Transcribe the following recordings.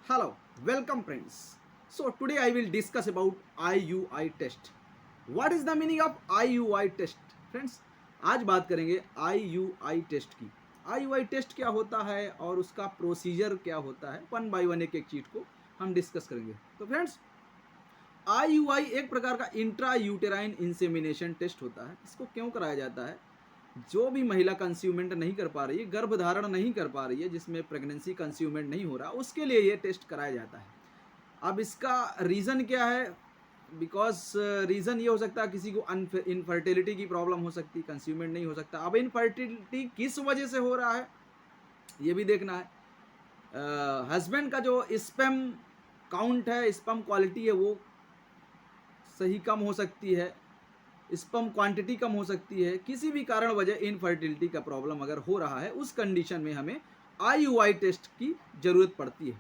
Hello, welcome friends. So today I will discuss about IUI test. What is the meaning of IUI test? Friends, आज बात करेंगे IUI test की। IUI test क्या होता है और उसका प्रोसीजर क्या होता है, वन बाय वन एक एक चीज को हम डिस्कस करेंगे। तो फ्रेंड्स, IUI एक प्रकार का इंट्रा यूटेराइन इंसेमिनेशन टेस्ट होता है। इसको क्यों कराया जाता है? जो भी महिला कंस्यूमेंट नहीं कर पा रही है, गर्भधारण नहीं कर पा रही है, जिसमें प्रेगनेंसी कंस्यूमेंट नहीं हो रहा, उसके लिए ये टेस्ट कराया जाता है। अब इसका रीज़न क्या है? बिकॉज रीज़न ये हो सकता है किसी को इनफर्टिलिटी की प्रॉब्लम हो सकती, कंस्यूमेंट नहीं हो सकता। अब इनफर्टिलिटी किस वजह से हो रहा है ये भी देखना है। हस्बैंड का जो स्पर्म काउंट है, स्पर्म क्वालिटी है, वो सही कम हो सकती है, स्पर्म क्वांटिटी कम हो सकती है। किसी भी कारण वजह इनफर्टिलिटी का प्रॉब्लम अगर हो रहा है, उस कंडीशन में हमें IUI टेस्ट की जरूरत पड़ती है।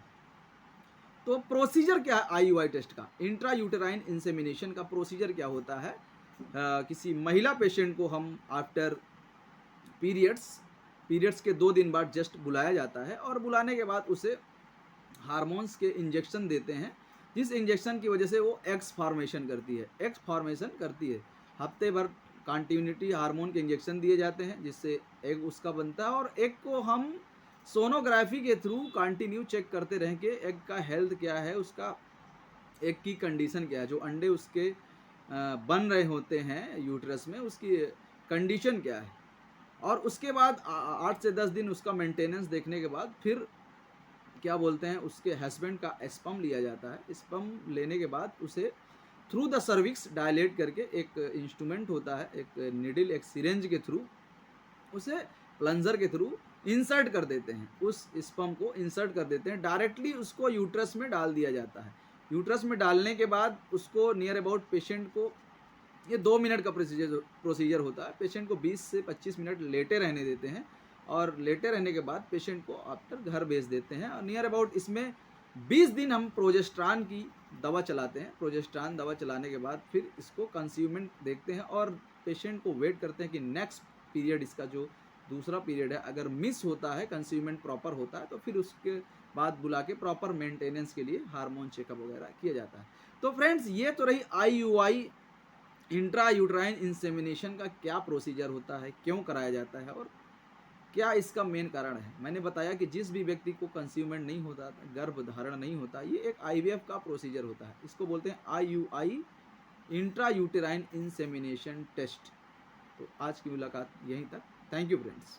तो प्रोसीजर क्या है IUI टेस्ट का? इंट्रा यूटेराइन इंसेमिनेशन का प्रोसीजर क्या होता है? किसी महिला पेशेंट को हम आफ्टर पीरियड्स के 2 दिन बाद जस्ट बुलाया जाता है और बुलाने के बाद उसे हार्मोन्स के इंजेक्शन देते हैं, जिस इंजेक्शन की वजह से वो एग्स फॉर्मेशन करती है। हफ्ते भर कंटिन्यूटी हार्मोन के इंजेक्शन दिए जाते हैं, जिससे एग उसका बनता है, और एग को हम सोनोग्राफी के थ्रू कंटिन्यू चेक करते रहें कि एग का हेल्थ क्या है, उसका एग की कंडीशन क्या है, जो अंडे उसके बन रहे होते हैं यूट्रस में, उसकी कंडीशन क्या है। और उसके बाद 8 से 10 दिन उसका मेंटेनेंस देखने के बाद फिर क्या बोलते हैं, उसके हस्बैंड का स्पर्म लिया जाता है। स्पर्म लेने के बाद उसे थ्रू द सर्विक्स डायलेट करके, एक इंस्ट्रूमेंट होता है, एक निडल, एक सिरेंज के थ्रू, उसे प्लंजर के थ्रू इंसर्ट कर देते हैं। उस स्पर्म को इंसर्ट कर देते हैं, डायरेक्टली उसको यूट्रस में डाल दिया जाता है। यूट्रस में डालने के बाद उसको नियर अबाउट पेशेंट को, ये 2 मिनट का प्रोसीजर होता है। पेशेंट को 20 से 25 मिनट लेटे रहने देते हैं, और लेटे रहने के बाद पेशेंट को आफ्टर घर भेज देते हैं। और नियर अबाउट इसमें 20 दिन हम प्रोजेस्ट्रान की दवा चलाते हैं। प्रोजेस्ट्रान दवा चलाने के बाद फिर इसको कंस्यूमेंट देखते हैं, और पेशेंट को वेट करते हैं कि नेक्स्ट पीरियड, इसका जो दूसरा पीरियड है, अगर मिस होता है, कंस्यूमेंट प्रॉपर होता है, तो फिर उसके बाद बुला के प्रॉपर मेंटेनेंस के लिए हार्मोन चेकअप वगैरह किया जाता है। तो फ्रेंड्स, ये तो रही IUI इंट्रा यूट्राइन इंसेमिनेशन का क्या प्रोसीजर होता है, क्यों कराया जाता है, और क्या इसका मेन कारण है। मैंने बताया कि जिस भी व्यक्ति को कंस्यूमेंट नहीं होता, गर्भ धारण नहीं होता, ये एक IVF का प्रोसीजर होता है। इसको बोलते हैं IUI, intra uterine insemination test. तो आज की मुलाकात यहीं तक। Thank you friends.